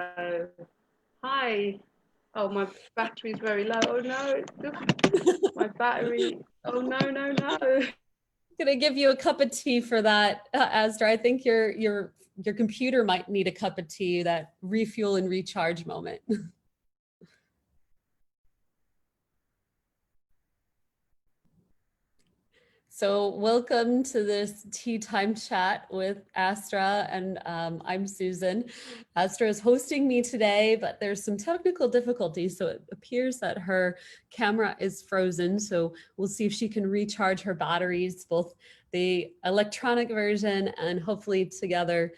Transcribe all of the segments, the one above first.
So, hi. Oh, my battery's very low. Oh no, it's just my battery. Oh no. Gonna give you a cup of tea for that, Astra. I think your computer might need a cup of tea, that refuel and recharge moment. So welcome to this tea time chat with Astra, and I'm Susan. Astra is hosting me today, but there's some technical difficulties, so it appears that her camera is frozen. So we'll see if she can recharge her batteries, both the electronic version and hopefully together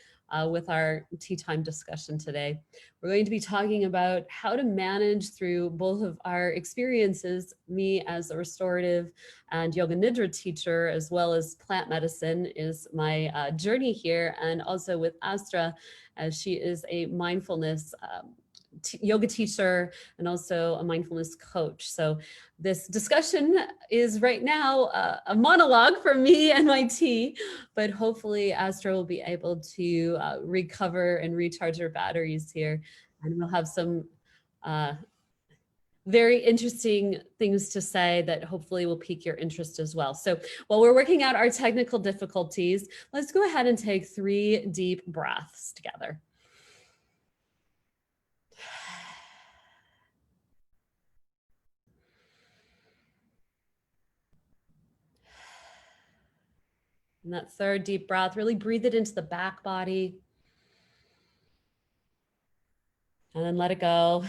with our tea time discussion today. We're going to be talking about how to manage through both of our experiences, me as a restorative and yoga nidra teacher, as well as plant medicine is my journey here, and also with Astra, as she is a mindfulness yoga teacher and also a mindfulness coach. So this discussion is right now a monologue for me and my tea, but hopefully Astra will be able to recover and recharge her batteries here, and we'll have some very interesting things to say that hopefully will pique your interest as well. So while we're working out our technical difficulties, let's go ahead and take 3 deep breaths together. And that 3rd deep breath, really breathe it into the back body. And then let it go.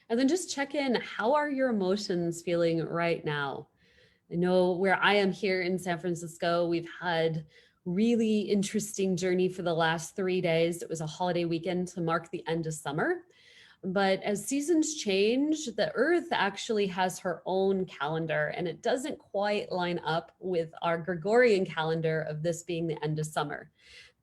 And then just check in, how are your emotions feeling right now? I know where I am here in San Francisco, we've had really interesting journey for the last 3 days. It was a holiday weekend to mark the end of summer. But as seasons change, the earth actually has her own calendar, and it doesn't quite line up with our Gregorian calendar of this being the end of summer.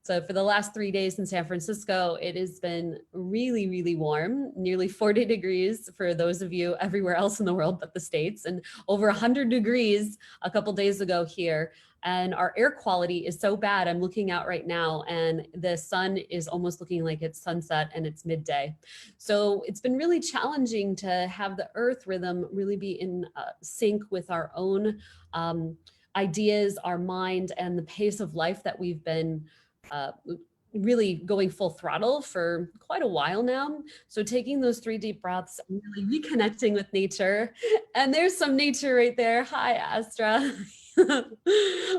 So for the last 3 days in San Francisco, it has been really, really warm, nearly 40 degrees for those of you everywhere else in the world but the States, and over 100 degrees a couple days ago here. And our air quality is so bad. I'm looking out right now and the sun is almost looking like it's sunset and it's midday. So it's been really challenging to have the earth rhythm really be in sync with our own ideas, our mind, and the pace of life that we've been really going full throttle for quite a while now. So taking those 3 deep breaths and really reconnecting with nature. And there's some nature right there. Hi, Astra.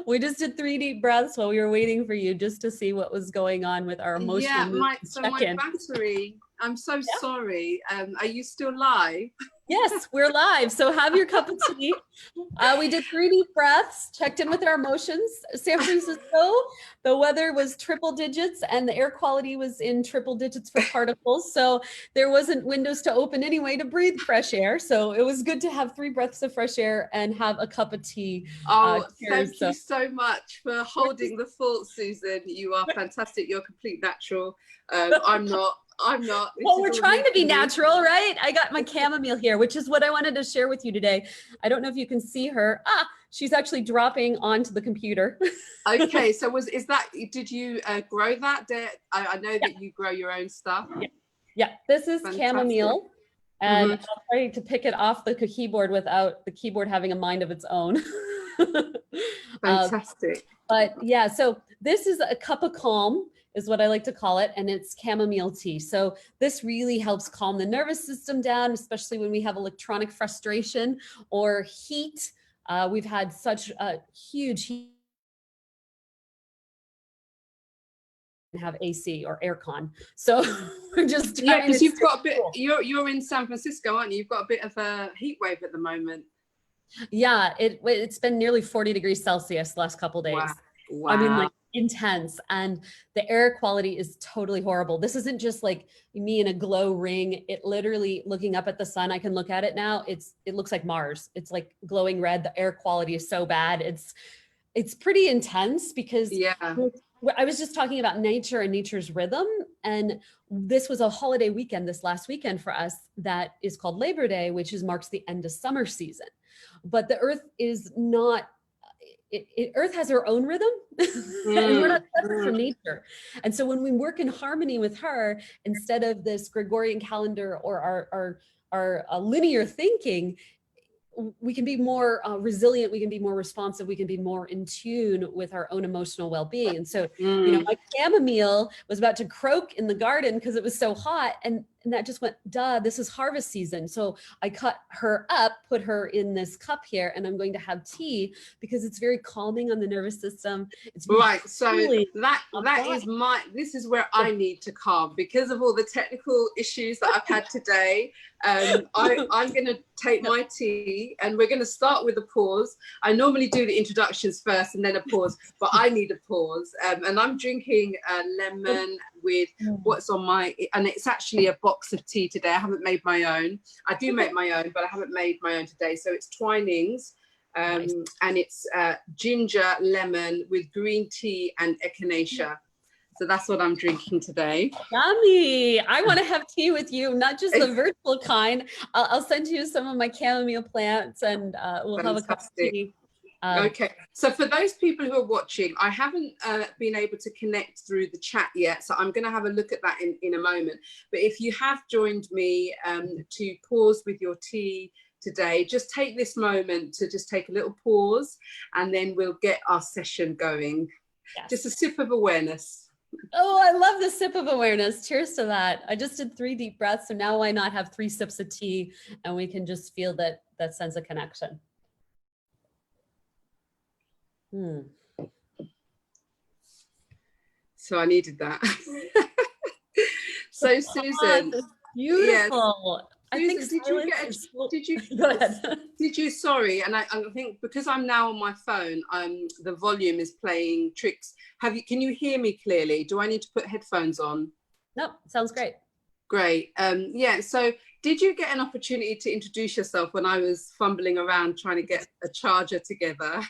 We just did 3 deep breaths while we were waiting for you, just to see what was going on with our emotional my battery. I'm so sorry. Are you still live? Yes, we're live. So have your cup of tea. We did 3 deep breaths, checked in with our emotions. San Francisco, the weather was triple digits and the air quality was in triple digits for particles. So there wasn't windows to open anyway to breathe fresh air. So it was good to have 3 breaths of fresh air and have a cup of tea. Thank you so much for holding the fort, Susan. You are fantastic. You're a complete natural. I'm not. Well, we're trying to be natural, right? I got my chamomile here, which is what I wanted to share with you today. I don't know if you can see her. She's actually dropping onto the computer. Okay, so did you grow that? I know that you grow your own stuff. Yeah, this is chamomile. And I'll try to pick it off the keyboard without the keyboard having a mind of its own. Fantastic. But yeah, so this is a cup of calm, is what I like to call it, and it's chamomile tea. So this really helps calm the nervous system down, especially when we have electronic frustration or heat. We've had such a huge heat. Have AC or aircon, so we're just because you've got a bit. You're in San Francisco, aren't you? You've got a bit of a heat wave at the moment. Yeah, it's been nearly 40 degrees Celsius the last couple days. Wow. I mean, like intense, and the air quality is totally horrible. This isn't just like me in a glow ring. It literally, looking up at the sun, I can look at it now. It looks like Mars. It's like glowing red. The air quality is so bad. It's pretty intense because I was just talking about nature and nature's rhythm. And this was a holiday weekend this last weekend for us that is called Labor Day, which marks the end of summer season. But the earth is not Earth has her own rhythm and we're not separate from nature. And so when we work in harmony with her, instead of this Gregorian calendar or our linear thinking, we can be more resilient, we can be more responsive, we can be more in tune with our own emotional well-being. And so, you know, my chamomile was about to croak in the garden because it was so hot. And that just went, duh, this is harvest season. So I cut her up, put her in this cup here, and I'm going to have tea because it's very calming on the nervous system. It's right. So this is where I need to calm because of all the technical issues that I've had today. I'm going to take my tea and we're going to start with a pause. I normally do the introductions first and then a pause, but I need a pause. And I'm drinking lemon with what's on and it's actually a box of tea today. I haven't made my own. I do make my own, but I haven't made my own today. So it's Twinings. Nice. And it's ginger, lemon with green tea and echinacea. So that's what I'm drinking today. Yummy. I want to have tea with you, not just the virtual kind. I'll send you some of my chamomile plants and we'll have a cup of tea. Okay, so for those people who are watching, I haven't been able to connect through the chat yet, so I'm going to have a look at that in a moment. But if you have joined me to pause with your tea today, just take this moment to just take a little pause and then we'll get our session going. Yes. Just a sip of awareness. Oh, I love the sip of awareness. Cheers to that. I just did 3 deep breaths, so now why not have 3 sips of tea and we can just feel that sense of connection. So I needed that. So Susan, beautiful. Yes. I think did you sorry, and I think because I'm now on my phone, the volume is playing tricks. Can you hear me clearly? Do I need to put headphones on? Nope, sounds great. Great. Yeah, so did you get an opportunity to introduce yourself when I was fumbling around trying to get a charger together?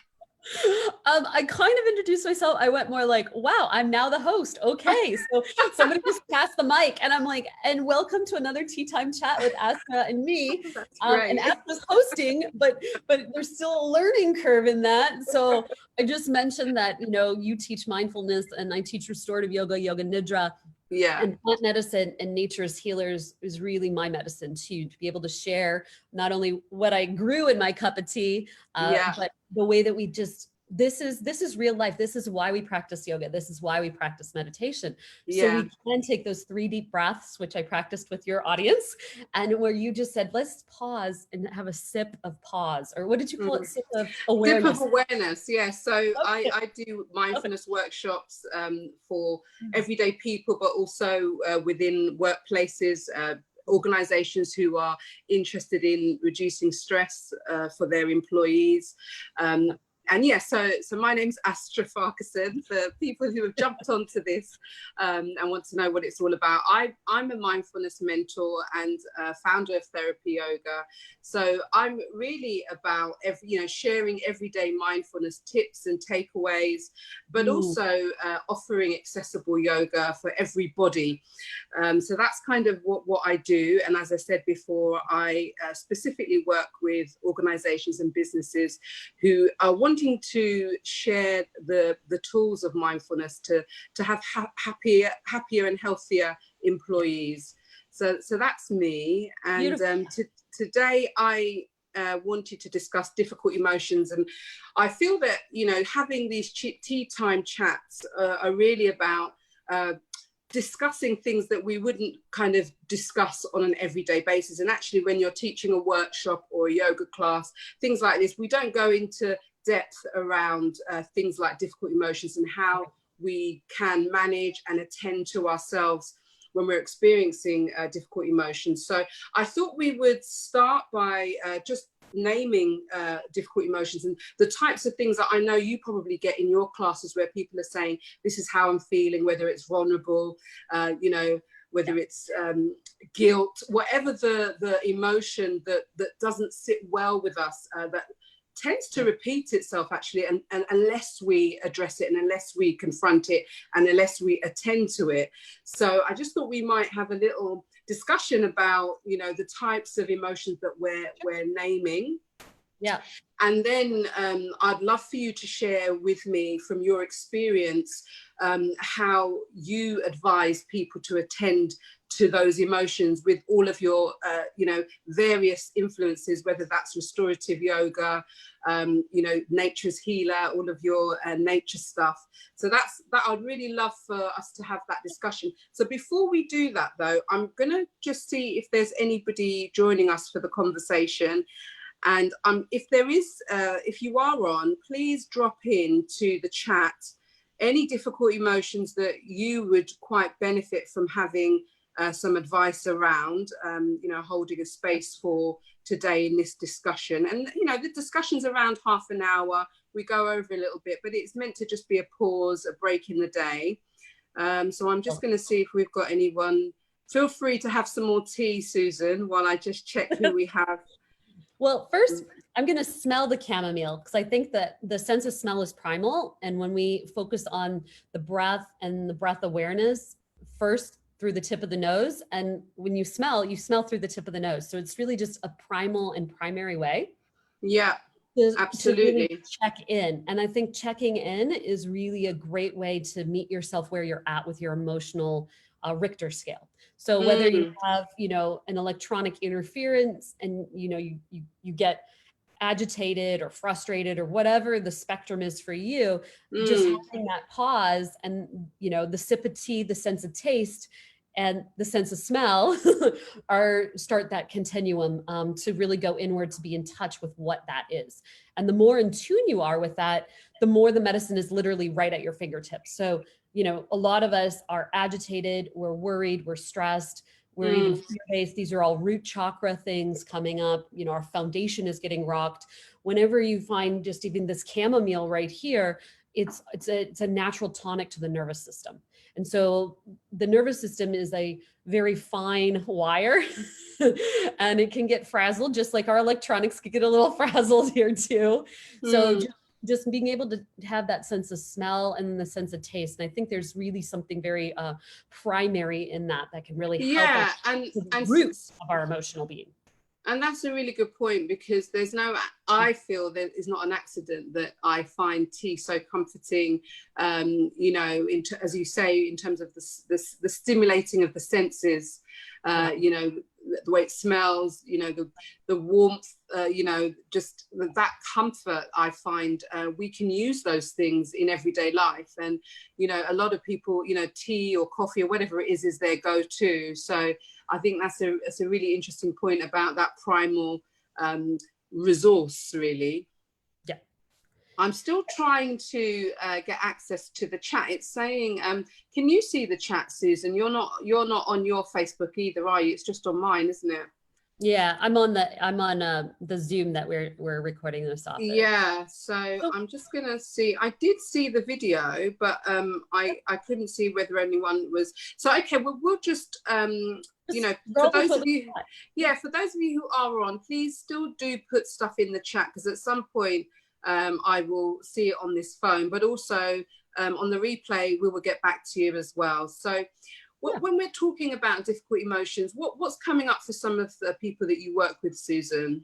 I kind of introduced myself. I went more like, wow, I'm now the host. Okay. So somebody just passed the mic and I'm like, and welcome to another Tea Time Chat with Astra and me. And Astra's hosting, but there's still a learning curve in that. So I just mentioned that, you know, you teach mindfulness and I teach restorative yoga, yoga nidra. Yeah. And plant medicine and nature's healers is really my medicine too, to be able to share not only what I grew in my cup of tea, but the way that we just, this is real life. This is why we practice yoga. This is why we practice meditation. So we can take those 3 deep breaths, which I practiced with your audience, and where you just said, let's pause and have a sip of pause, or what did you call it? Sip of awareness. Sip of awareness, yes. So I do mindfulness workshops for everyday people, but also within workplaces, organizations who are interested in reducing stress for their employees. And yeah, so my name's Astra Farquharson, for people who have jumped onto this and want to know what it's all about. I'm a mindfulness mentor and founder of Therapy Yoga. So I'm really about sharing everyday mindfulness tips and takeaways, but also offering accessible yoga for everybody. So that's kind of what I do. And as I said before, I specifically work with organizations and businesses who are wanting to share the tools of mindfulness to have happier and healthier employees. So that's me. And today I wanted to discuss difficult emotions, and I feel that having these tea time chats are really about discussing things that we wouldn't kind of discuss on an everyday basis. And actually, when you're teaching a workshop or a yoga class, things like this, we don't go into depth around things like difficult emotions and how we can manage and attend to ourselves when we're experiencing difficult emotions. So I thought we would start by just naming difficult emotions and the types of things that I know you probably get in your classes, where people are saying, this is how I'm feeling, whether it's vulnerable, whether it's guilt, whatever the emotion that doesn't sit well with us, that tends to repeat itself actually, and unless we address it and unless we confront it and unless we attend to it. So I just thought we might have a little discussion about the types of emotions that we're naming. Yeah. And then I'd love for you to share with me from your experience how you advise people to attend to those emotions with all of your, various influences, whether that's restorative yoga, nature's healer, all of your nature stuff. So that I'd really love for us to have that discussion. So before we do that, though, I'm going to just see if there's anybody joining us for the conversation. And if there is, if you are on, please drop into the chat any difficult emotions that you would quite benefit from having some advice around, holding a space for today in this discussion. And, the discussion's around half an hour. We go over a little bit, but it's meant to just be a pause, a break in the day. So I'm just going to see if we've got anyone. Feel free to have some more tea, Susan, while I just check who we have. Well, first, I'm going to smell the chamomile because I think that the sense of smell is primal. And when we focus on the breath and the breath awareness, first through the tip of the nose. And when you smell through the tip of the nose. So it's really just a primal and primary way. Yeah, absolutely. To really check in. And I think checking in is really a great way to meet yourself where you're at with your emotional Richter scale. So whether you have, an electronic interference and, you get agitated or frustrated or whatever the spectrum is for you, just having that pause and, the sip of tea, the sense of taste and the sense of smell start that continuum to really go inward, to be in touch with what that is. And the more in tune you are with that, the more the medicine is literally right at your fingertips. So, a lot of us are agitated, we're worried, we're stressed, we're even fear-based. These are all root chakra things coming up. Our foundation is getting rocked. Whenever you find just even this chamomile right here, it's a natural tonic to the nervous system. And so the nervous system is a very fine wire and it can get frazzled, just like our electronics could get a little frazzled here too. So just being able to have that sense of smell and the sense of taste. And I think there's really something very primary in that can really help us to the roots of our emotional being. And that's a really good point, because I feel that it's not an accident that I find tea so comforting, as you say, in terms of the stimulating of the senses, the way it smells, the warmth, just that comfort. I find we can use those things in everyday life. And, a lot of people, tea or coffee or whatever it is their go-to. So I think that's a really interesting point about that primal resource, really. Yeah. I'm still trying to get access to the chat. It's saying, can you see the chat, Susan? You're not on your Facebook either, are you? It's just on mine, isn't it? Yeah, I'm on the Zoom that we're recording this off of. Yeah, so I'm just gonna see. I did see the video, but I couldn't see whether anyone was. So okay, well we'll just for those of you who are on, please still do put stuff in the chat, because at some point I will see it on this phone, but also on the replay we will get back to you as well. So. When we're talking about difficult emotions, what's coming up for some of the people that you work with, Susan?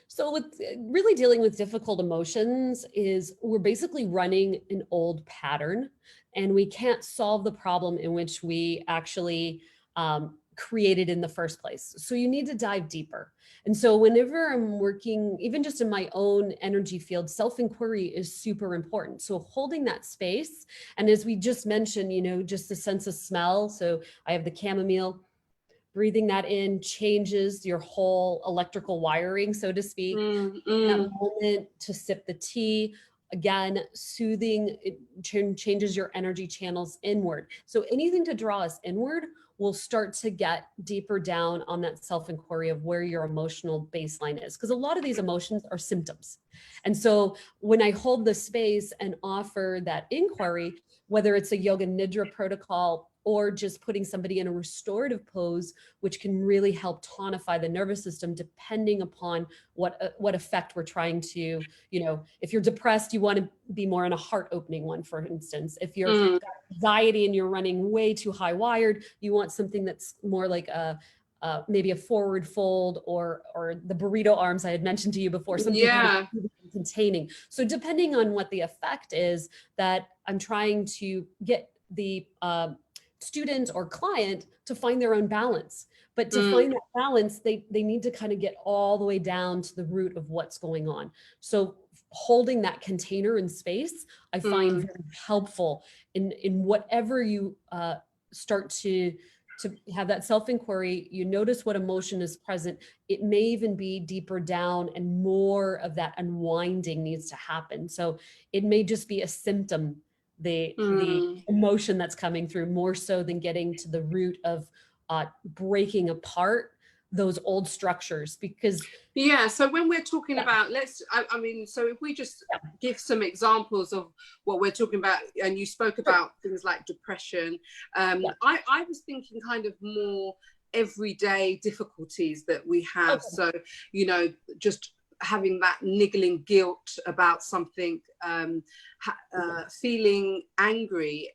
So with really dealing with difficult emotions is we're basically running an old pattern, and we can't solve the problem in which we actually created in the first place. So you need to dive deeper. And so whenever I'm working, even just in my own energy field, self-inquiry is super important. So holding that space. And as we just mentioned, just the sense of smell. So I have the chamomile, breathing that in changes your whole electrical wiring, so to speak. That moment to sip the tea, again, soothing, it changes your energy channels inward. So anything to draw us inward will start to get deeper down on that self-inquiry of where your emotional baseline is. Because a lot of these emotions are symptoms. And so when I hold the space and offer that inquiry, whether it's a yoga nidra protocol or just putting somebody in a restorative pose, which can really help tonify the nervous system, depending upon what effect we're trying to, if you're depressed, you want to be more in a heart opening one, for instance. If you're got anxiety and you're running way too high wired, you want something that's more like a maybe a forward fold or the burrito arms I had mentioned to you before, something Yeah. kind of containing. So depending on what the effect is that I'm trying to get the student or client to find their own balance. But to find that balance, they need to kind of get all the way down to the root of what's going on. So holding that container in space, I find very helpful in whatever you start to have that self-inquiry. You notice what emotion is present. It may even be deeper down and more of that unwinding needs to happen. So it may just be a symptom, the emotion that's coming through, more so than getting to the root of breaking apart those old structures. Because yeah, so when we're talking about, I mean, so if we just give some examples of what we're talking about, and you spoke about things like depression, I was thinking kind of more everyday difficulties that we have. So, you know, just having that niggling guilt about something, feeling angry,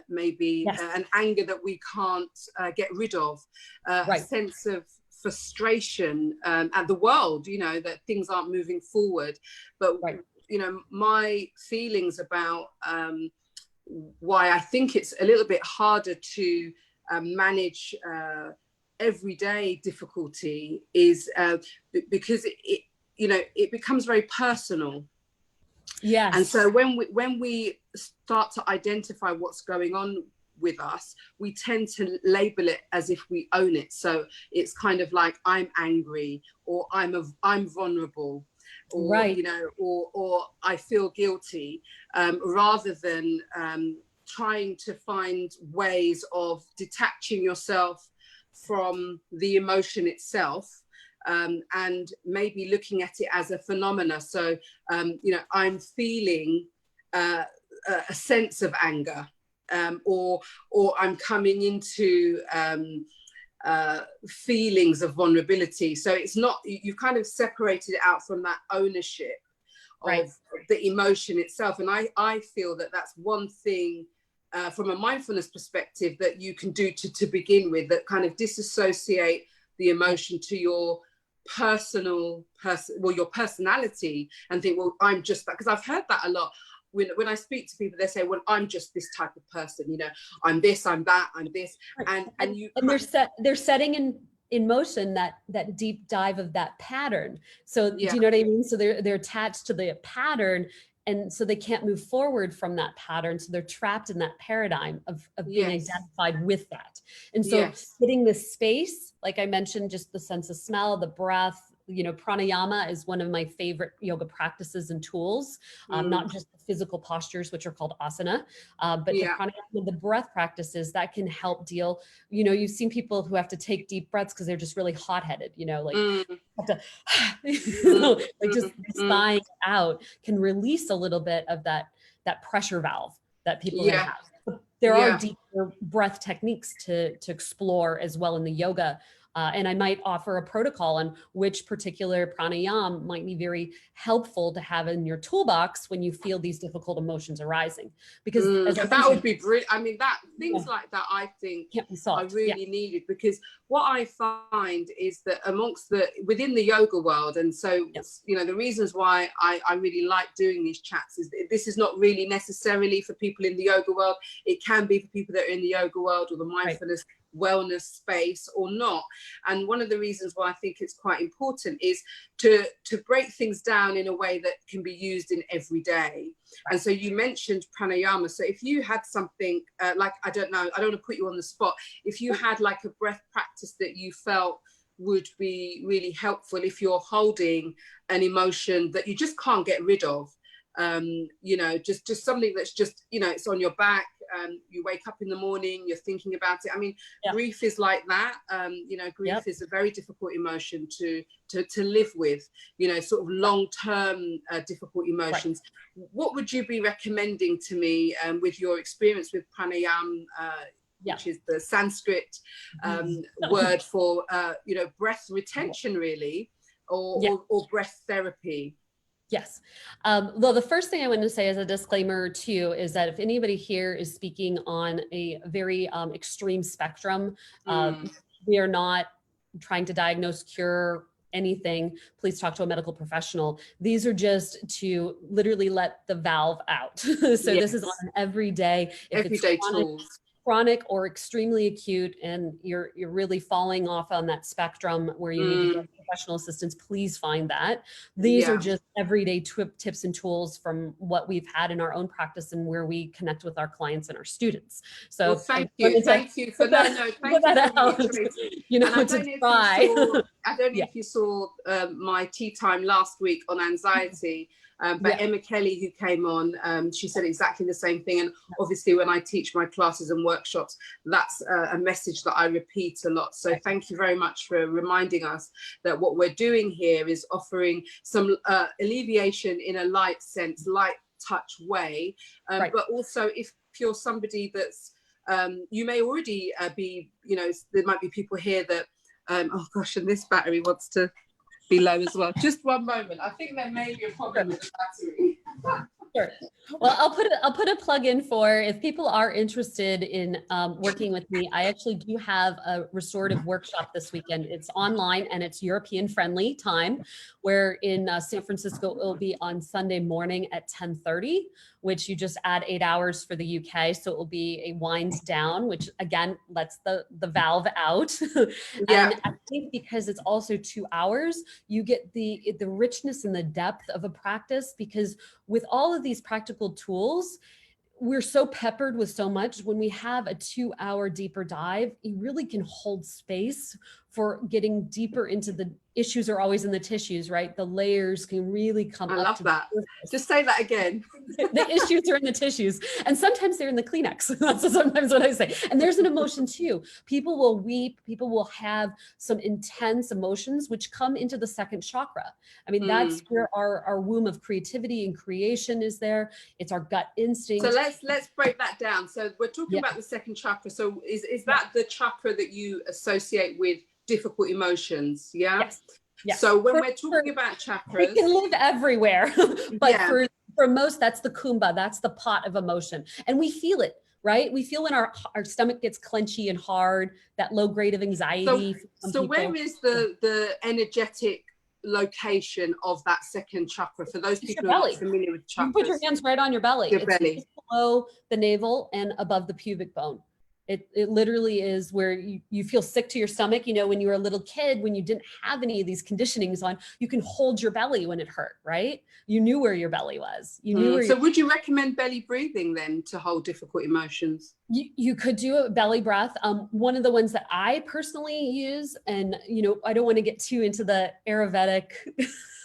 maybe an anger that we can't get rid of, a sense of frustration at the world, you know, that things aren't moving forward. But, you know, my feelings about why I think it's a little bit harder to manage everyday difficulty is because it, you know, it becomes very personal. Yes. And so when we start to identify what's going on with us, we tend to label it as if we own it. So it's kind of like, I'm angry, or I'm vulnerable, or you know, or I feel guilty, rather than trying to find ways of detaching yourself from the emotion itself. And maybe looking at it as a phenomena. So, you know, I'm feeling a sense of anger, or I'm coming into feelings of vulnerability. So it's not, you've kind of separated it out from that ownership of the emotion itself. And I feel that that's one thing from a mindfulness perspective that you can do to begin with, that kind of disassociate the emotion to your your personality, and think, well, I'm just that. Because I've heard that a lot when I speak to people. They say, well, I'm just this type of person, you know, I'm this, I'm that, I'm this, and they're setting in motion that deep dive of that pattern. So do you know what I mean? So they're attached to the pattern, and so they can't move forward from that pattern. So they're trapped in that paradigm of being identified with that. And so hitting the space, like I mentioned, just the sense of smell, the breath, you know, pranayama is one of my favorite yoga practices and tools, not just the physical postures, which are called asana, but the pranayama, the breath practices that can help deal, you know, you've seen people who have to take deep breaths because they're just really hot-headed, you know, like have to, like just sighing out can release a little bit of that pressure valve that people have. There are deeper breath techniques to explore as well in the yoga. And I might offer a protocol on which particular pranayama might be very helpful to have in your toolbox when you feel these difficult emotions arising. Because that would be brilliant. I mean, that things like that, I think, are really needed, because what I find is that within the yoga world, and so, you know, the reasons why I really like doing these chats is that this is not really necessarily for people in the yoga world. It can be for people that are in the yoga world or the mindfulness wellness space or not. And one of the reasons why I think it's quite important is to break things down in a way that can be used in every day. And so you mentioned pranayama. So if you had something like, I don't know, I don't want to put you on the spot, if you had like a breath practice that you felt would be really helpful if you're holding an emotion that you just can't get rid of, you know, just something that's just, you know, it's on your back, you wake up in the morning, you're thinking about it. I mean, grief is like that. You know, grief is a very difficult emotion to live with, you know, sort of long-term difficult emotions. What would you be recommending to me with your experience with pranayama, which is the Sanskrit word for, you know, breath retention, really, or breath therapy? Yes. Well, the first thing I want to say as a disclaimer too, is that if anybody here is speaking on a very extreme spectrum, we are not trying to diagnose, cure anything, please talk to a medical professional. These are just to literally let the valve out. So this is on an everyday, if it's Everyday tools. chronic or extremely acute, and you're really falling off on that spectrum where you need to get professional assistance, please find that. These are just everyday tips and tools from what we've had in our own practice and where we connect with our clients and our students. So well, thank you for thank you for reiterating. You know, and I don't know if you saw my tea time last week on anxiety. But Emma Kelly, who came on, she said exactly the same thing. And obviously, when I teach my classes and workshops, that's a message that I repeat a lot. So thank you very much for reminding us that what we're doing here is offering some alleviation in a light sense, light touch way. But also, if you're somebody that's, you may already be, you know, there might be people here that, oh gosh, and this battery wants to below as well. Just one moment. I think there may be a problem with the battery. Sure. Well, I'll put a plug in for if people are interested in working with me. I actually do have a restorative workshop this weekend. It's online and it's European friendly time, where in San Francisco, it'll be on Sunday morning at 10:30, which you just add 8 hours for the UK. So it will be a wind down, which again, lets the valve out. And I think because it's also 2 hours, you get the richness and the depth of a practice, because with all of these practical tools, we're so peppered with so much. When we have a 2-hour deeper dive, you really can hold space for getting deeper into the issues are always in the tissues, right? The layers can really come up. I love that. Just say that again. The issues are in the tissues, and sometimes they're in the Kleenex. That's sometimes what I say. And there's an emotion too. People will weep. People will have some intense emotions, which come into the second chakra. I mean, that's where our womb of creativity and creation is there. It's our gut instinct. So let's break that down. So we're talking about the second chakra. So is that the chakra that you associate with difficult emotions? Yes. So when we're talking about chakras, it can live everywhere, but for most, that's the kumbha, that's the pot of emotion, and we feel it, right? We feel when our stomach gets clenchy and hard, that low grade of anxiety. So where is the energetic location of that second chakra for those people who are not familiar with chakras? You put your hands right on your belly. Your belly. It's below the navel and above the pubic bone. It literally is where you feel sick to your stomach. You know, when you were a little kid, when you didn't have any of these conditionings on, you can hold your belly when it hurt, right? You knew where your belly was. You knew where. So would you recommend belly breathing then to hold difficult emotions? You could do a belly breath. One of the ones that I personally use, and you know, I don't want to get too into the Ayurvedic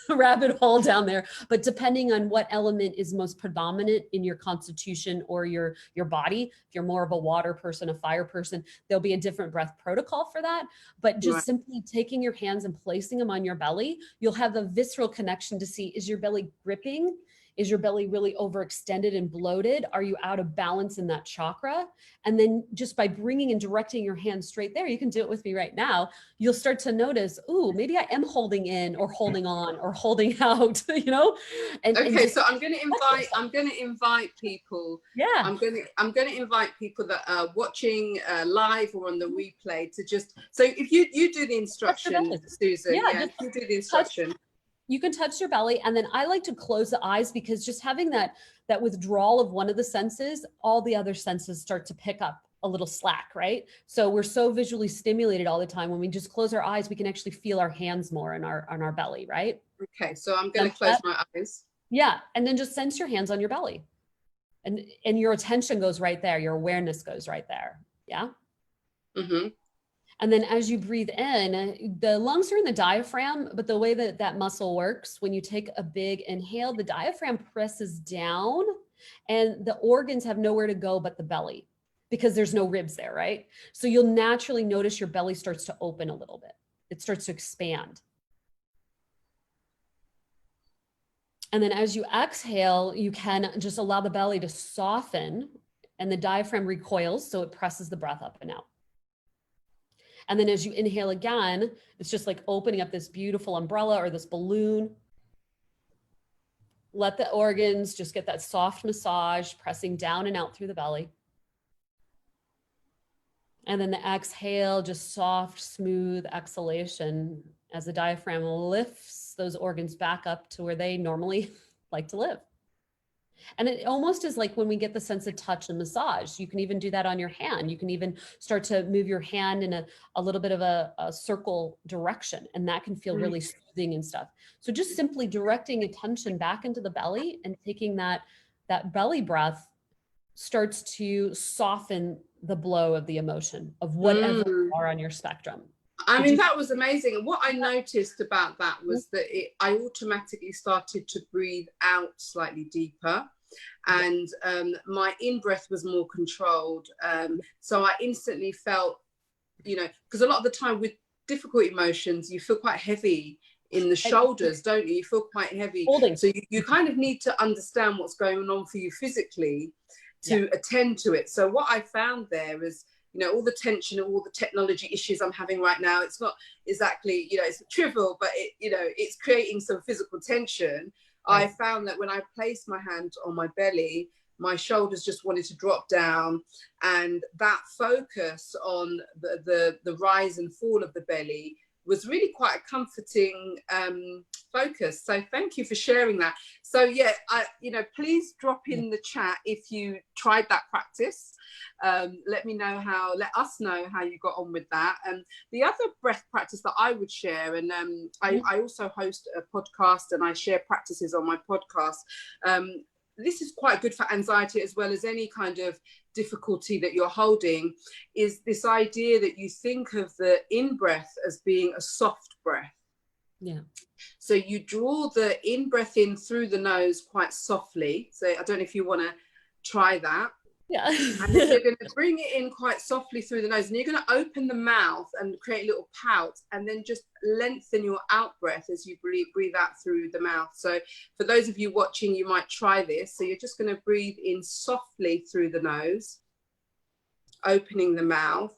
rabbit hole down there, but depending on what element is most predominant in your constitution or your body, if you're more of a water person, a fire person, there'll be a different breath protocol for that. But just simply taking your hands and placing them on your belly, you'll have the visceral connection to see, is your belly gripping? Is your belly really overextended and bloated? Are you out of balance in that chakra? And then just by bringing and directing your hand straight there, you can do it with me right now. You'll start to notice, ooh, maybe I am holding in or holding on or holding out, you know? So I'm going to invite people. I'm going to invite people that are watching live or on the replay to just, so if you do the instruction, Susan, if you do the instruction. You can touch your belly, and then I like to close the eyes, because just having that withdrawal of one of the senses, all the other senses start to pick up a little slack, right? So we're so visually stimulated all the time. When we just close our eyes, we can actually feel our hands more on our belly, right? Okay, so I'm going to close my eyes. Yeah, and then just sense your hands on your belly, and your attention goes right there. Your awareness goes right there. Yeah. Mm-hmm. And then as you breathe in, the lungs are in the diaphragm, but the way that muscle works, when you take a big inhale, the diaphragm presses down and the organs have nowhere to go but the belly, because there's no ribs there, right? So you'll naturally notice your belly starts to open a little bit. It starts to expand. And then as you exhale, you can just allow the belly to soften and the diaphragm recoils, so it presses the breath up and out. And then as you inhale again, it's just like opening up this beautiful umbrella or this balloon. Let the organs just get that soft massage, pressing down and out through the belly. And then the exhale, just soft, smooth exhalation as the diaphragm lifts those organs back up to where they normally like to live. And it almost is like when we get the sense of touch and massage. You can even do that on your hand. You can even start to move your hand in a little bit of a circle direction, and that can feel really soothing and stuff. So just simply directing attention back into the belly and taking that belly breath starts to soften the blow of the emotion of whatever you are on your spectrum. I mean, that was amazing. And what I noticed about that was that I automatically started to breathe out slightly deeper, and my in-breath was more controlled. So I instantly felt, you know, because a lot of the time with difficult emotions, you feel quite heavy in the shoulders, don't you? You feel quite heavy. So you kind of need to understand what's going on for you physically to attend to it. So what I found there is, you know, all the tension, all the technology issues I'm having right now, it's not exactly, you know, it's trivial, but it, you know, it's creating some physical tension. I found that when I placed my hand on my belly, my shoulders just wanted to drop down, and that focus on the rise and fall of the belly was really quite a comforting focus. So thank you for sharing that. So yeah, you know, please drop in the chat if you tried that practice. Let us know how you got on with that. And the other breath practice that I would share, and I also host a podcast and I share practices on my podcast. This is quite good for anxiety as well as any kind of difficulty that you're holding, is this idea that you think of the in-breath as being a soft breath. Yeah. So you draw the in-breath in through the nose quite softly. So I don't know if you want to try that. Yeah. And then you're going to bring it in quite softly through the nose, and you're going to open the mouth and create a little pout, and then just lengthen your out breath as you breathe out through the mouth. So for those of you watching, you might try this. So you're just going to breathe in softly through the nose, opening the mouth,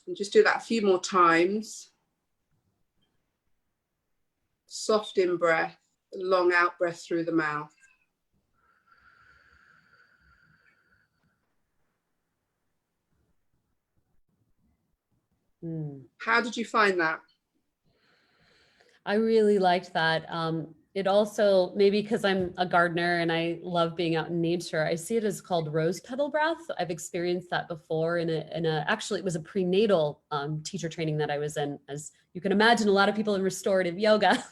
and just do that a few more times. Soft in breath, long out breath through the mouth. How did you find that? I really liked that. It also, maybe because I'm a gardener and I love being out in nature, I see it as called rose petal breath. I've experienced that before actually it was a prenatal teacher training that I was in. As you can imagine, a lot of people in restorative yoga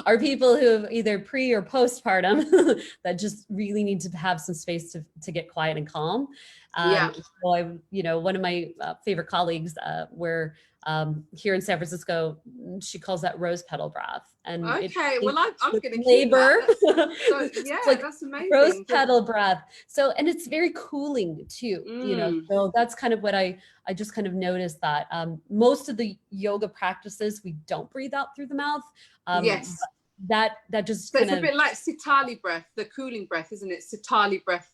are people who have either pre or postpartum that just really need to have some space to get quiet and calm. So I, you know, one of my favorite colleagues here in San Francisco, she calls that rose petal breath. And I'm going to labor. So, yeah, like that's amazing. Rose petal breath. So, and it's very cooling too, you know, so that's kind of what I just kind of noticed that most of the yoga practices, we don't breathe out through the mouth. Yes. That just so it's a bit like sitali breath, the cooling breath, isn't it? Sitali breath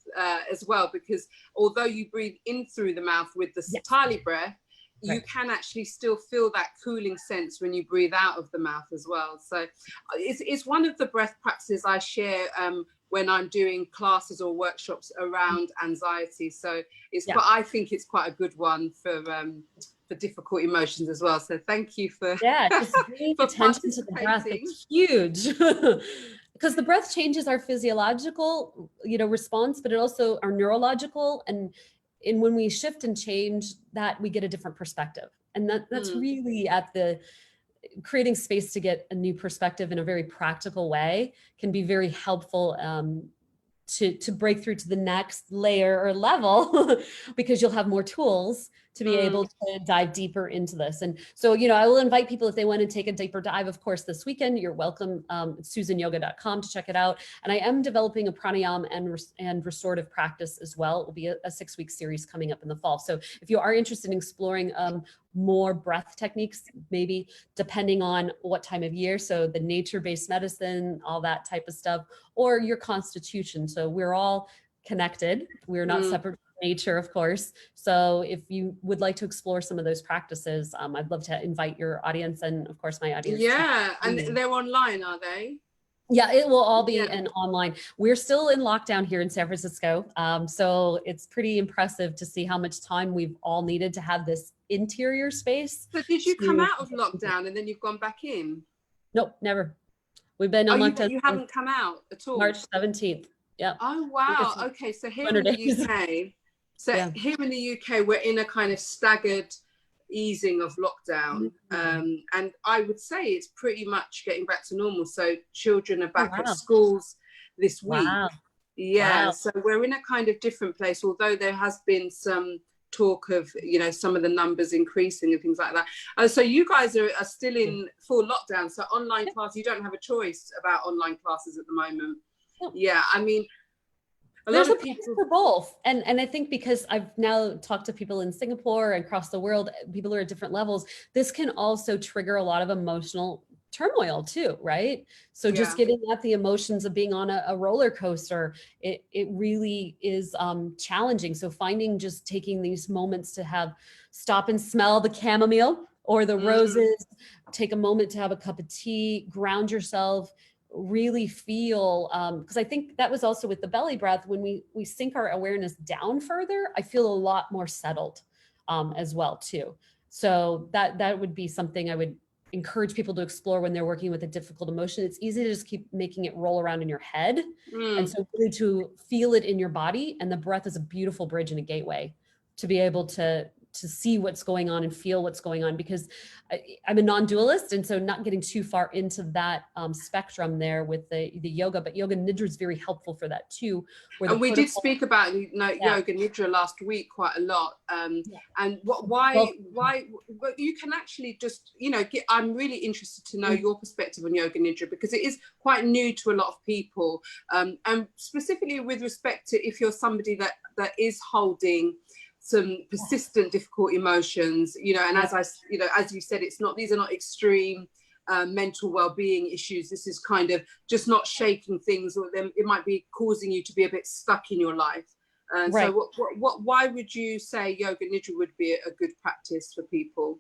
as well, because although you breathe in through the mouth with the sitali breath, you can actually still feel that cooling sense when you breathe out of the mouth as well. So it's one of the breath practices I share when I'm doing classes or workshops around anxiety. So I think it's quite a good one for difficult emotions as well. So thank you for just paying attention to the breath. It's huge. Because the breath changes our physiological, you know, response, but it also our neurological, and when we shift and change that, we get a different perspective. And that's really at the creating space to get a new perspective in a very practical way can be very helpful to break through to the next layer or level because you'll have more tools to be able to dive deeper into this. And so, you know, I will invite people if they want to take a deeper dive, of course, this weekend, you're welcome. SusanYoga.com to check it out. And I am developing a pranayama and restorative practice as well. It will be a 6-week series coming up in the fall. So if you are interested in exploring more breath techniques, maybe depending on what time of year, so the nature-based medicine, all that type of stuff, or your constitution. So we're all connected. We're not separate from nature, of course. So if you would like to explore some of those practices, I'd love to invite your audience and of course my audience. Yeah, and they're online, are they? Yeah, it will all be Yeah. an online. We're still in lockdown here in San Francisco. So it's pretty impressive to see how much time we've all needed to have this interior space. So did you come to- out of lockdown and then you've gone back in? Nope, never. We've been Oh, in you lockdown haven't come out at all? March 17th. Yep. Oh, wow. It's Okay, so here 200 in the days. UK, so Yeah. here in the UK, we're in a kind of staggered easing of lockdown. And I would say it's pretty much getting back to normal. So children are back at wow. schools this week. Wow. Yeah, Wow. so we're in a kind of different place, although there has been some talk of, you know, some of the numbers increasing and things like that. So you guys are still in full lockdown. So online class, you don't have a choice about online classes at the moment. Yep. Yeah, I mean, There's a place for both. And I think because I've now talked to people in Singapore and across the world, people are at different levels, this can also trigger a lot of emotional turmoil too, right? So just getting at the emotions of being on a roller coaster, it really is challenging. So finding just taking these moments to have stop and smell the chamomile or the roses, take a moment to have a cup of tea, ground yourself, really feel, because I think that was also with the belly breath, when we sink our awareness down further, I feel a lot more settled as well too. So that would be something I would encourage people to explore when they're working with a difficult emotion. It's easy to just keep making it roll around in your head. And so really to feel it in your body, and the breath is a beautiful bridge and a gateway to be able to see what's going on and feel what's going on, because I'm a non-dualist. And so not getting too far into that spectrum there with the yoga, but yoga nidra is very helpful for that too. And we did speak about yoga nidra last week quite a lot. And why you can actually just, you know, I'm really interested to know your perspective on yoga nidra, because it is quite new to a lot of people. And specifically with respect to if you're somebody that is holding some persistent difficult emotions, you know, and as you said, these are not extreme mental well-being issues. This is kind of just not shaking things, or then it might be causing you to be a bit stuck in your life. And so why would you say yoga nidra would be a good practice for people?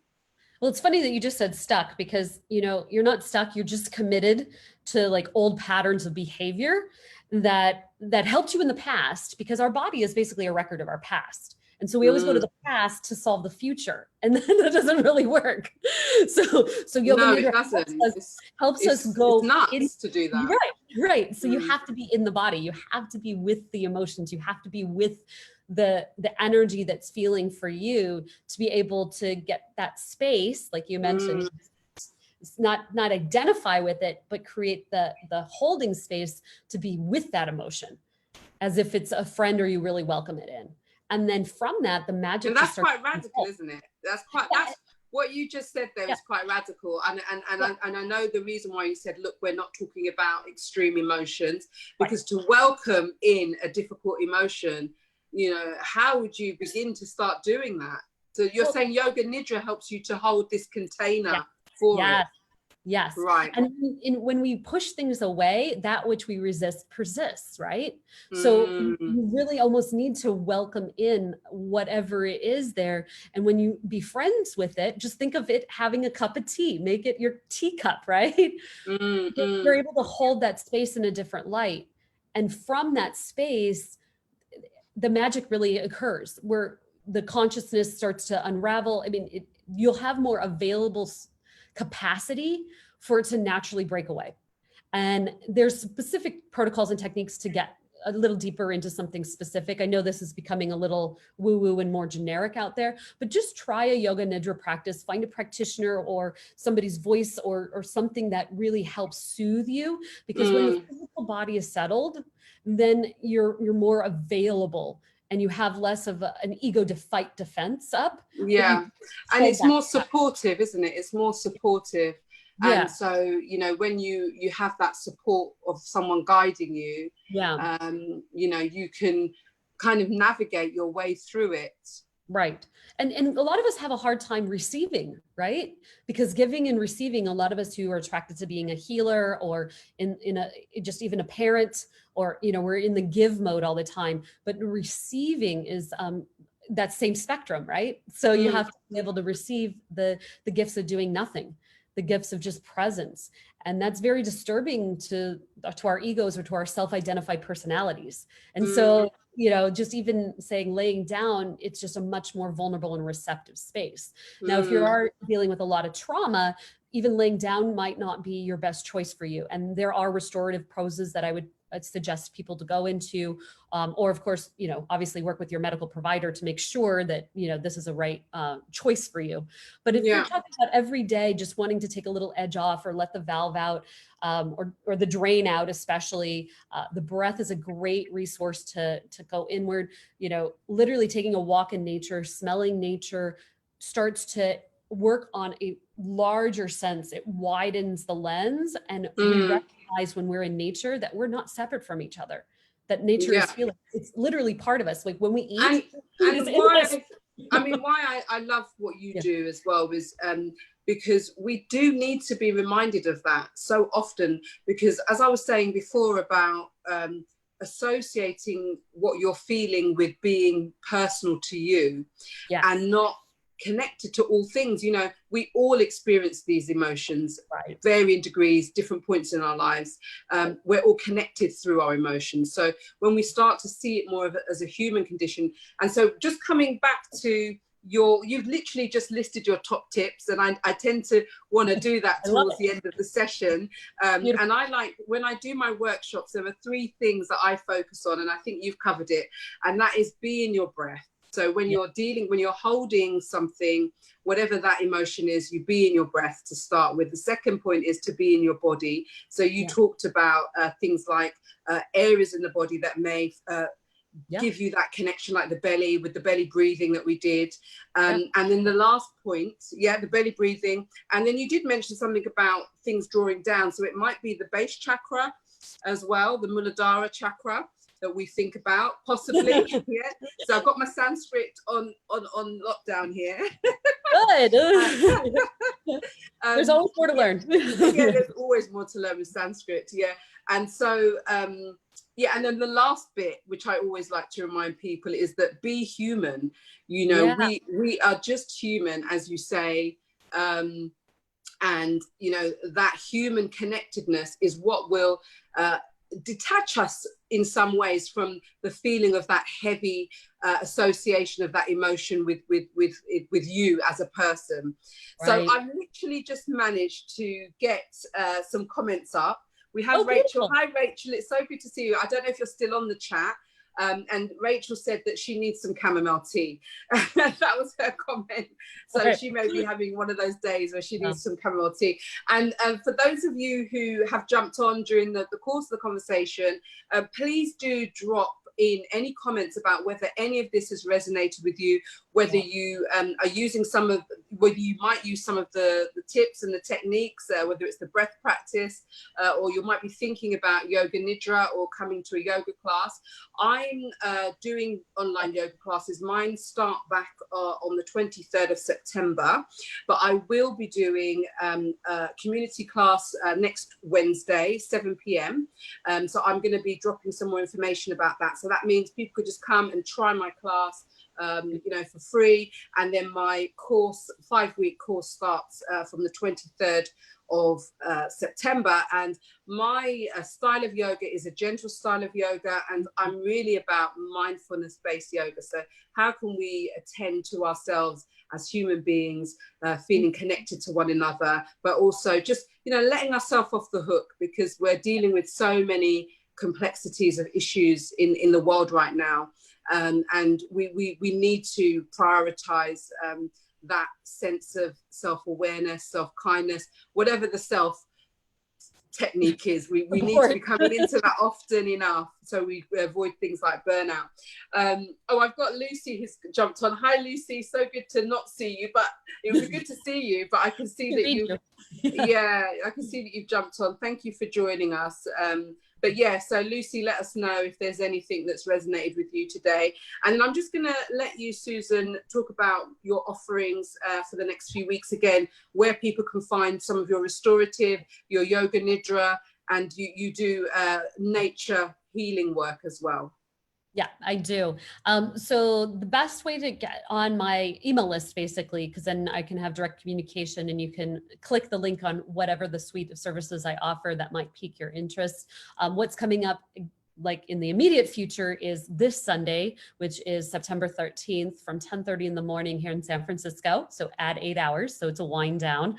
Well, it's funny that you just said stuck, because, you know, you're not stuck. You're just committed to like old patterns of behavior that helped you in the past, because our body is basically a record of our past. And so we always go to the past to solve the future, and then that doesn't really work. So yoga nidra helps us go. It's nuts to do that. Right. So you have to be in the body. You have to be with the emotions. You have to be with the energy that's feeling for you to be able to get that space, like you mentioned. Not identify with it, but create the holding space to be with that emotion, as if it's a friend or you really welcome it in. And then from that, the magic. And that's quite radical, isn't it? That's what you just said there is quite radical. And I know the reason why you said, look, we're not talking about extreme emotions, because to welcome in a difficult emotion, you know, how would you begin to start doing that? So you're saying yoga nidra helps you to hold this container for it. Yes. Right. And when we push things away, that which we resist persists, right? So you really almost need to welcome in whatever it is there. And when you be friends with it, just think of it having a cup of tea, make it your teacup, right? You're able to hold that space in a different light. And from that space, the magic really occurs, where the consciousness starts to unravel. I mean, you'll have more available capacity for it to naturally break away. And there's specific protocols and techniques to get a little deeper into something specific. I know this is becoming a little woo-woo and more generic out there, but just try a yoga nidra practice, find a practitioner or somebody's voice or something that really helps soothe you. Because when the physical body is settled, then you're more available, and you have less of an ego to fight defense up. Yeah. And it's more supportive, isn't it? It's more supportive. Yeah. And so, you know, when you have that support of someone guiding you, you know, you can kind of navigate your way through it. Right. And a lot of us have a hard time receiving, right? Because giving and receiving, a lot of us who are attracted to being a healer or just even a parent, or, you know, we're in the give mode all the time, but receiving is that same spectrum, right? So you have to be able to receive the gifts of doing nothing, the gifts of just presence. And that's very disturbing to our egos or to our self-identified personalities. And so, you know, just even saying laying down, it's just a much more vulnerable and receptive space. Now, if you are dealing with a lot of trauma, even laying down might not be your best choice for you. And there are restorative poses that I would suggest people to go into, or of course, you know, obviously work with your medical provider to make sure that, you know, this is a right choice for you. But if you're talking about every day, just wanting to take a little edge off or let the valve out, or the drain out, especially, the breath is a great resource to go inward. You know, literally taking a walk in nature, smelling nature starts to work on a larger sense. It widens the lens, and we recognize when we're in nature that we're not separate from each other, that nature is feeling, it's literally part of us. Like when we eat, and why I love what you do as well is because we do need to be reminded of that so often, because as I was saying before about associating what you're feeling with being personal to you and not connected to all things. You know, we all experience these emotions, varying degrees, different points in our lives. We're all connected through our emotions. So when we start to see it more as a human condition, and so just coming back to you've literally just listed your top tips, and I tend to want to do that towards the end of the session. And I like, when I do my workshops, there are 3 things that I focus on, and I think you've covered it, and that is be in your breath. So when you're when you're holding something, whatever that emotion is, you be in your breath to start with. The second point is to be in your body. So you talked about things like areas in the body that may give you that connection, like the belly, with the belly breathing that we did. And then the last point, the belly breathing. And then you did mention something about things drawing down. So it might be the base chakra as well, the Muladhara chakra that we think about, possibly. So I've got my Sanskrit on lockdown here. Good. There's always more to learn. There's always more to learn with Sanskrit. And so and then the last bit, which I always like to remind people, is that be human. You know, we are just human, as you say. And you know, that human connectedness is what will detach us in some ways from the feeling of that heavy association of that emotion with you as a person. So I've literally just managed to get some comments up. We have Rachel. Hi Rachel, it's so good to see you. I don't know if you're still on the chat. And Rachel said that she needs some chamomile tea. That was her comment. So she may be having one of those days where she needs some chamomile tea. And for those of you who have jumped on during the course of the conversation, please do drop in any comments about whether any of this has resonated with you, whether you are using whether you might use some of the tips and the techniques, whether it's the breath practice, or you might be thinking about yoga nidra or coming to a yoga class. I'm doing online yoga classes. Mine start back on the 23rd of September, but I will be doing a community class next Wednesday, 7 p.m. So I'm going to be dropping some more information about that. So that means people could just come and try my class, you know, for free. And then my course, 5-week course, starts from the 23rd of September. And my style of yoga is a gentle style of yoga, and I'm really about mindfulness-based yoga. So how can we attend to ourselves as human beings, feeling connected to one another, but also just, you know, letting ourselves off the hook, because we're dealing with so many complexities of issues in the world right now. And we need to prioritize that sense of self-awareness, self-kindness, whatever the self technique is. We need to be coming into that often enough, so we avoid things like burnout. I've got Lucy who's jumped on. Hi Lucy, so good to not see you, but it would be good to see you. But I can see that I can see that you've jumped on. Thank you for joining us. But yeah, so Lucy, let us know if there's anything that's resonated with you today. And then I'm just going to let you, Susan, talk about your offerings for the next few weeks again, where people can find some of your restorative, your yoga nidra, and you do nature healing work as well. Yeah, I do. So the best way to get on my email list, basically, because then I can have direct communication and you can click the link on whatever the suite of services I offer that might pique your interest. What's coming up like in the immediate future is this Sunday, which is September 13th from 10:30 in the morning here in San Francisco. So add 8 hours. So it's a wind down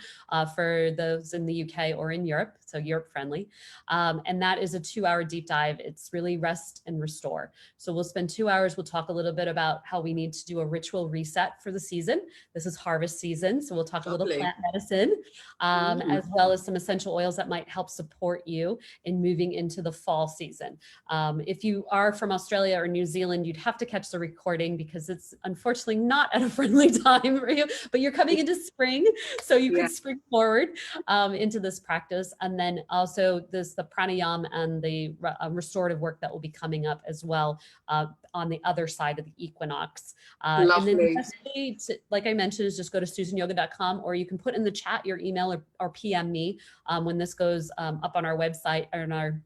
for those in the UK or in Europe. So Europe friendly. And that is a 2-hour deep dive. It's really rest and restore. So we'll spend 2 hours. We'll talk a little bit about how we need to do a ritual reset for the season. This is harvest season. So we'll talk a little plant medicine, as well as some essential oils that might help support you in moving into the fall season. If you are from Australia or New Zealand, you'd have to catch the recording because it's unfortunately not at a friendly time for you, but you're coming into spring. So you can spring forward into this practice. And then also the pranayama and the restorative work that will be coming up as well on the other side of the equinox. And then the best way to, like I mentioned, is just go to susanyoga.com, or you can put in the chat your email or PM me when this goes up on our website or on our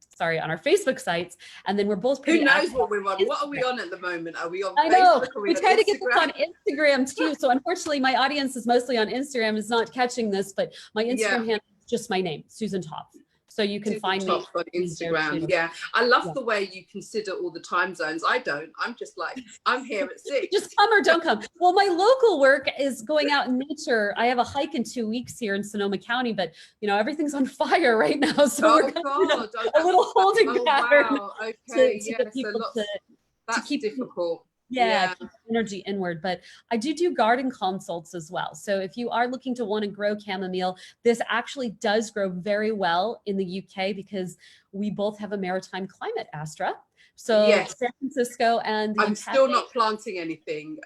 Facebook sites. And then we're both pretty Who knows active what we're on? Instagram. What are we on at the moment? Are we on I Facebook? know. Are We on try to get this Instagram? on Instagram too. So unfortunately, my audience is mostly on Instagram. Is not catching this, but my Instagram handle is just my name, Susan Topf. So you can find me on Instagram. Yeah, I love the way you consider all the time zones. I don't. I'm just like, I'm here at 6. Just come or don't come. Well, my local work is going out in nature. I have a hike in 2 weeks here in Sonoma County, but you know everything's on fire right now, so we're kind of a little holding pattern. Wow. Okay. To get people that's to keep difficult. keep energy inward. But I do garden consults as well. So if you are looking to want to grow chamomile, this actually does grow very well in the UK because we both have a maritime climate, Astra. So San Francisco and I'm still not planting anything.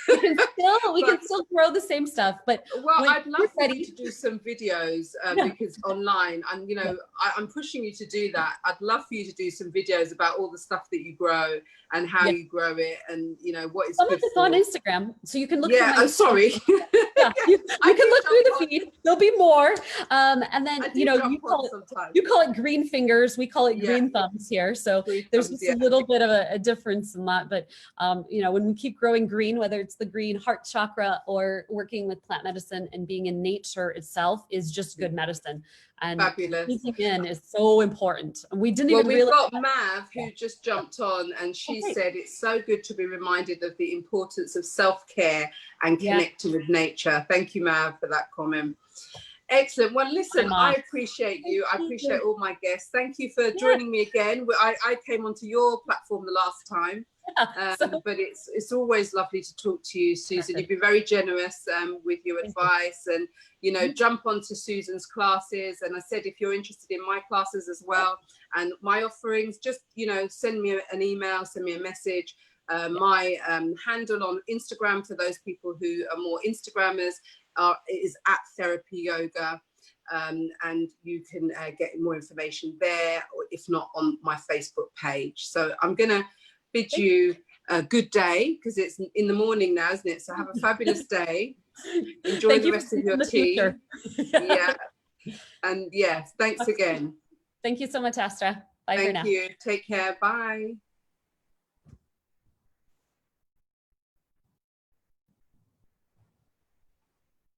we can still grow the same stuff. But I'd love for you to do some videos because online, and you know, I'm pushing you to do that. I'd love for you to do some videos about all the stuff that you grow and how you grow it, and you know what is some of it's on Instagram, so you can look. I'm sorry. You can look through the feed. There'll be more, and then you know you call it green fingers. We call it green thumbs here. So there's just a little bit of a difference in that. But you know, when we keep growing green, whether it's the green heart chakra or working with plant medicine and being in nature itself is just good medicine. And speaking in is so important. And we didn't even realize. We've got Mav who just jumped on, and she said it's so good to be reminded of the importance of self-care and connecting with nature. Thank you, Mav, for that comment. Excellent. Well, listen, I appreciate you. I appreciate all my guests. Thank you for joining me again. I came onto your platform the last time. But it's always lovely to talk to you, Susan. You've been very generous with your advice, and you know, jump onto Susan's classes. And I said, if you're interested in my classes as well and my offerings, just you know, send me an email, send me a message. My handle on Instagram for those people who are more Instagrammers is @therapy-yoga. And you can get more information there, or if not on my Facebook page. So I'm gonna bid you a good day because it's in the morning now, isn't it? So have a fabulous day. Enjoy the rest of your tea. And thanks again. Thank you so much, Astra. Bye for now. Thank you. Take care. Bye.